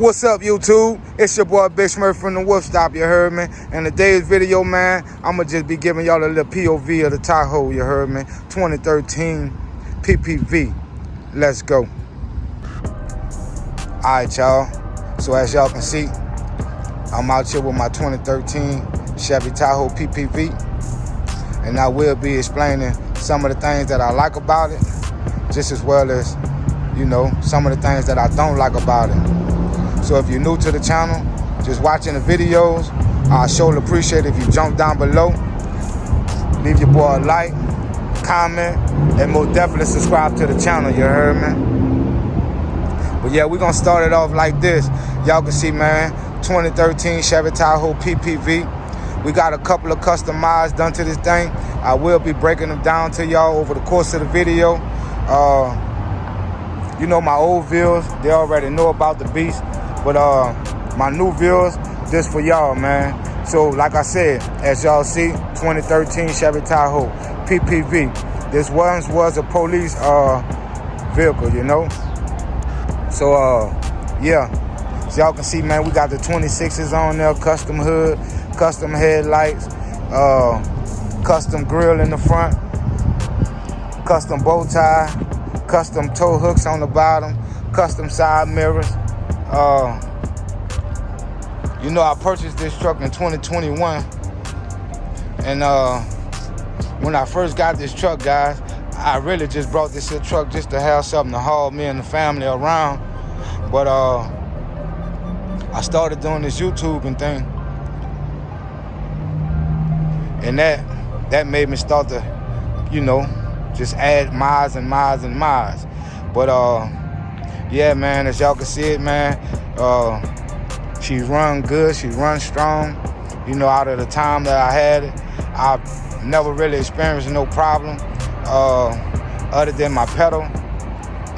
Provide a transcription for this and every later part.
What's up, YouTube? It's your boy Big Smurf from the Wolf Stop, you heard me? In today's video, man, I'ma just be giving y'all a little POV of the Tahoe, you heard me? 2013 Ppv. Let's go. Alright, y'all. So as y'all can see, I'm out here with my 2013 Chevy Tahoe Ppv. And I will be explaining some of the things that I like about it, just as well as, you know, some of the things that I don't like about it. So if you're new to the channel, just watching the videos, I sure appreciate it if you jump down below, leave your boy a like, comment, and most definitely subscribe to the channel, you heard me? But yeah, we're gonna start it off like this. Y'all can see, man, 2013 Chevy Tahoe Ppv. We got a couple of custom mods done to this thing. I will be breaking them down to y'all over the course of the video. You know, my old viewers, they already know about the beast. But my new viewers, this for y'all, man. So like I said, as y'all see, 2013 Chevy Tahoe Ppv. This once was a police vehicle, you know. So yeah, as y'all can see, man, we got the 26s on there, custom hood, custom headlights, custom grill in the front, custom bow tie, custom tow hooks on the bottom, custom side mirrors. You know, I purchased this truck in 2021, and when I first got this truck, guys, I really just brought this here truck just to have something to haul me and the family around. But I started doing this YouTube and thing, and that made me start to, you know, just add mods and mods and mods. But yeah, man, as y'all can see it, man, she run good, she run strong. You know, out of the time that I had it, I've never really experienced no problem other than my pedal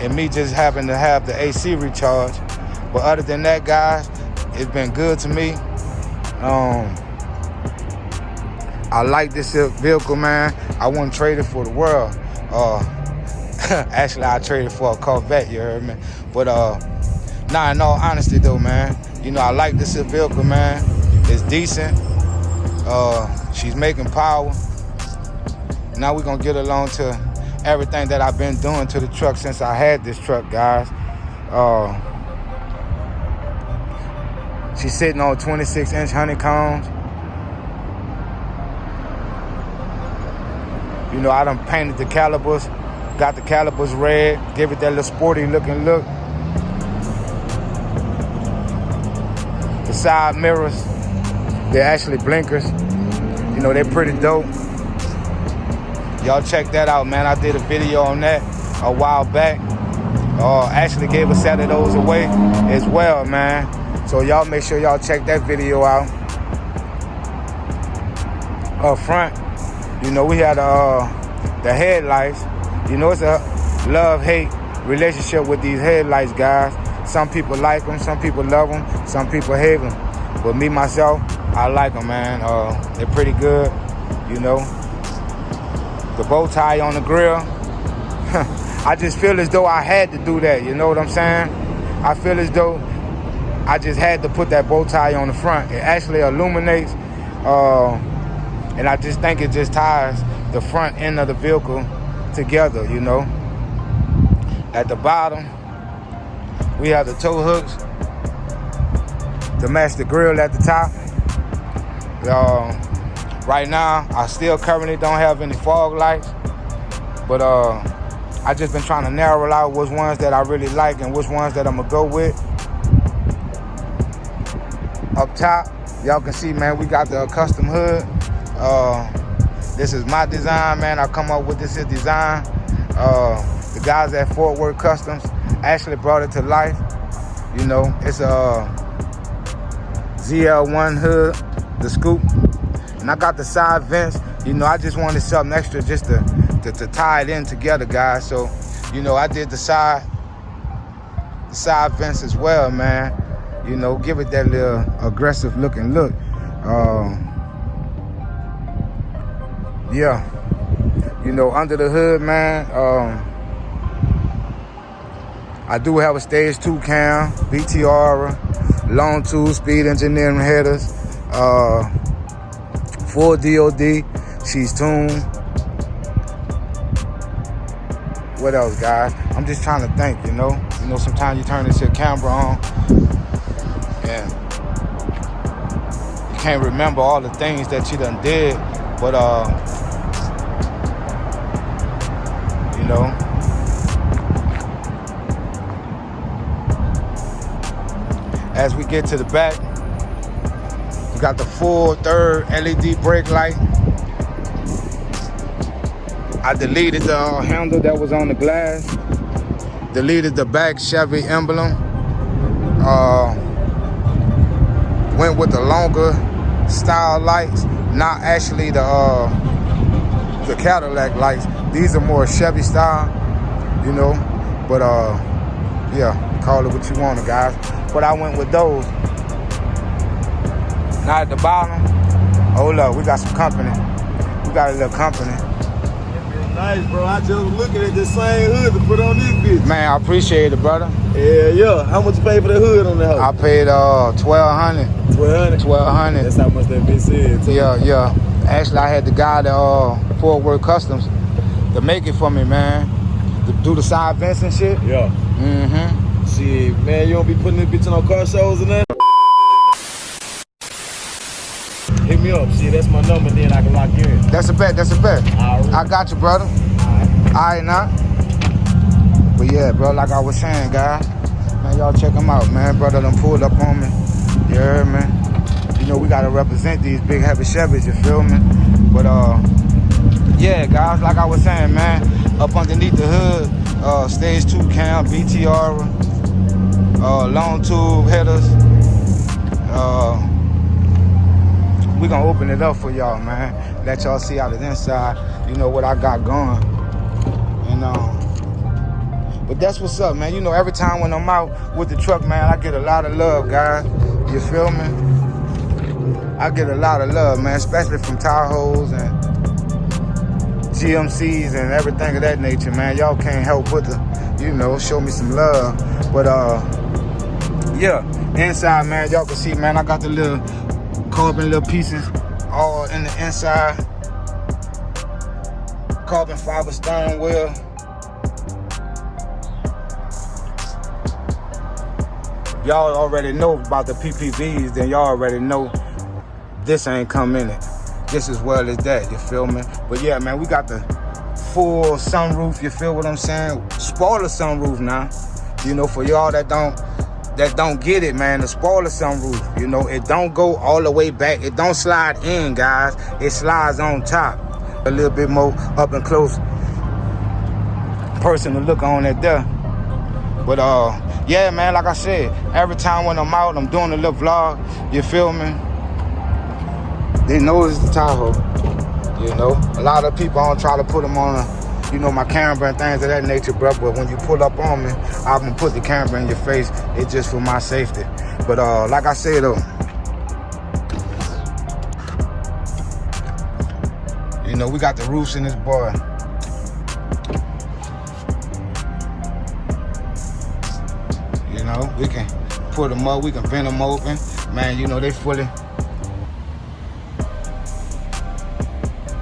and me just having to have the AC recharge. But other than that, guys, it's been good to me. I like this vehicle, man. I wouldn't trade it for the world. Actually, I traded for a Corvette, you heard me? But nah, in all honesty though, man, you know, I like this vehicle, man. It's decent. She's making power. Now we're gonna get along to everything that I've been doing to the truck since I had this truck, guys. She's sitting on 26-inch honeycombs. You know, I done painted the calipers, got the calipers red, give it that little sporty looking look. The side mirrors, they're actually blinkers. You know, they're pretty dope. Y'all check that out, man. I did a video on that a while back. Actually gave a set of those away as well, man. So y'all make sure y'all check that video out. Up front, you know, we had the headlights. You know, it's a love-hate relationship with these headlights, guys. Some people like them, some people love them, some people hate them. But me, myself, I like them, man. They're pretty good, you know. The bow tie on the grill. I just feel as though I had to do that, you know what I'm saying? I feel as though I just had to put that bow tie on the front. It actually illuminates, and I just think it just ties the front end of the vehicle together, you know. At the bottom, we have the tow hooks to match the grill at the top. Right now, I still currently don't have any fog lights, but I just been trying to narrow out which ones that I really like and which ones that I'm gonna go with. Up top, y'all can see, man, we got the custom hood. This is my design, man. I come up with this design. The guys at Fort Worth Customs actually brought it to life. You know, it's a ZL1 hood, the scoop. And I got the side vents. You know, I just wanted something extra just to tie it in together, guys. So, you know, I did the side vents as well, man. You know, give it that little aggressive looking look. Yeah, you know, under the hood, man, I do have a stage 2 cam, BTR, long tube, speed engineering headers, full DOD. She's tuned. What else, guys? I'm just trying to think, you know. You know, sometimes you turn this shit camera on and you can't remember all the things that you done did, but you know, as we get to the back, we got the full third LED brake light. I deleted the handle that was on the glass. Deleted the back Chevy emblem. Went with the longer style lights, not actually the Cadillac lights. These are more Chevy style, you know. But yeah, call it what you want, guys. But I went with those. Now at the bottom, hold up, we got some company. We got a little company. Nice, bro. I just was looking at the same hood to put on this bitch. Man, I appreciate it, brother. Yeah. How much you pay for the hood on the house? I paid $1,200. $1,200. That's how much that bitch said too. Yeah. Actually, I had the guy that Fort Worth Customs to make it for me, man. To do the side vents and shit. Yeah. Mm-hmm. Shit, man, you don't be putting this bitch on car shows and that? Hit me up. See, that's my number, then I can lock you in. That's a bet. Alright. I got you, brother. Alright, now. But yeah, bro, like I was saying, guys, man, y'all check him out, man. Brother done pulled up on me. You heard me? You know, we gotta represent these big heavy Chevys, you feel me? But yeah, guys, like I was saying, man, up underneath the hood, stage 2 cam, BTR, long tube headers. We gonna open it up for y'all, man. Let y'all see out of the inside, you know, what I got going. And but that's what's up, man. You know, every time when I'm out with the truck, man, I get a lot of love, guys. You feel me? I get a lot of love, man, especially from Tahoes and GMCs and everything of that nature, man. Y'all can't help but to, you know, show me some love. But yeah, inside, man, y'all can see, man, I got the little carbon little pieces all in the inside. Carbon fiber steering wheel. Y'all already know about the PPVs, then y'all already know this ain't come in it. Just as well as that, you feel me? But yeah, man, we got the full sunroof, you feel what I'm saying? Spoiler sunroof now. You know, for y'all that don't get it, man, the spoiler sunroof, you know, it don't go all the way back. It don't slide in, guys. It slides on top. A little bit more up and close person to look on it there. But yeah, man, like I said, every time when I'm out, I'm doing a little vlog, you feel me? They know it's the Tahoe, you know? A lot of people don't try to put them on you know, my camera and things of that nature, bro. But when you pull up on me, I'm gonna put the camera in your face. It's just for my safety. But like I said, though, you know, we got the roofs in this boy. You know, we can put them up, we can bend them open. Man, you know, they fully.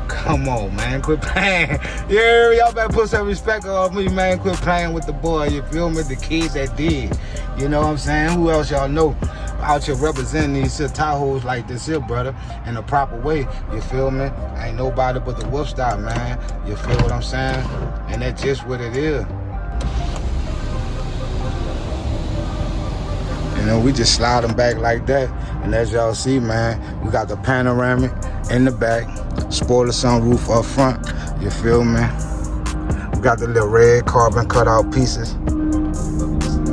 Come on, man, quit playing. Yeah, y'all better put some respect on me, man. Quit playing with the boy, you feel me? The kid that did. You know what I'm saying? Who else y'all know out here representing these Tahoes like this here, brother, in a proper way, you feel me? Ain't nobody but the whoop stop, man. You feel what I'm saying? And that's just what it is. You know, we just slide them back like that. And as y'all see, man, we got the panoramic in the back, spoiler sunroof up front, you feel me? We got the little red carbon cutout pieces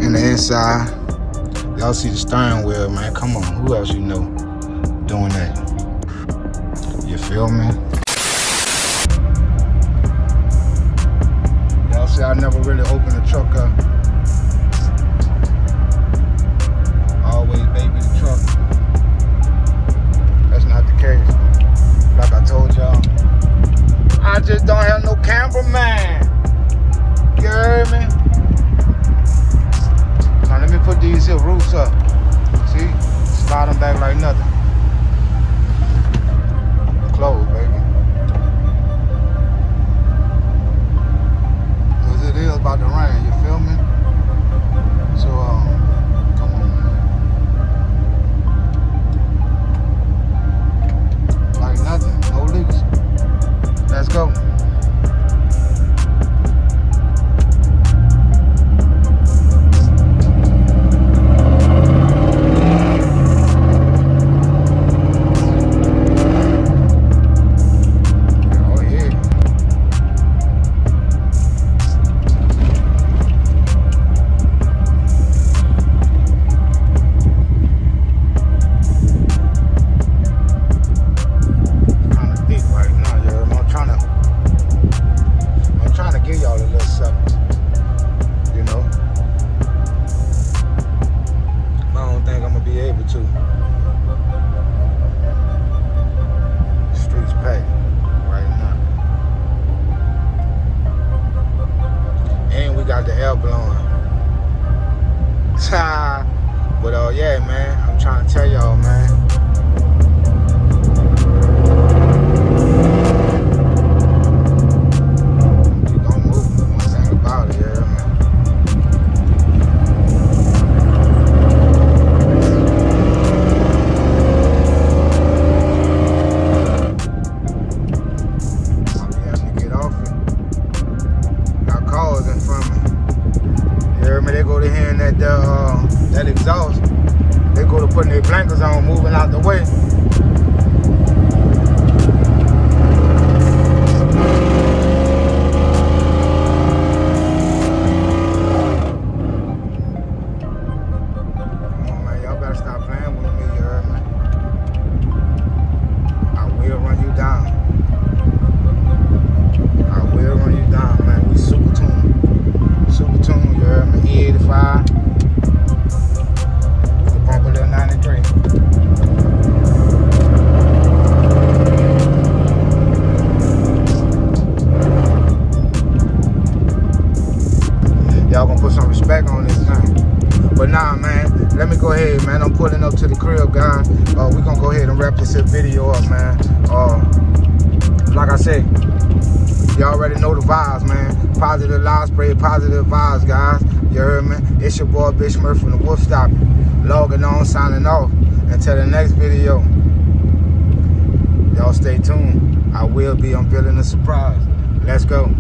in the inside. Y'all see the steering wheel, man. Come on, who else you know doing that? You feel me? Y'all see I never really opened the truck up. Always baby the truck. That's not the case. Like I told y'all, I just don't have no cameraman. You heard me? Now let me put these here roofs up. See? too. Streets packed right now. And we got the air blowing. But yeah, man, I'm trying to tell y'all, man. We gon' move. One thing about it, yeah, man. I'll be having to get off it. Got cars in front of me. You heard me? They go to hearing that exhaust. They go to putting their blankets on, moving out the way. Come on, man. Y'all better stop playing with me, you heard me? I will run you down. I will run you down, man. We super tuned. Super tuned, you heard me? E85. We can bump a little 93. Y'all gonna put some respect on this thing. But nah, man, let me go ahead, man. I'm pulling up to the crib, guys. We gonna go ahead and wrap this video up, man. Like I said, you already know the vibes, man. Positive live spray, positive vibes, guys. You heard me? It's your boy, Big Smurf from the Wolf Stop. Logging on, signing off. Until the next video. Y'all stay tuned. I will be unveiling a surprise. Let's go.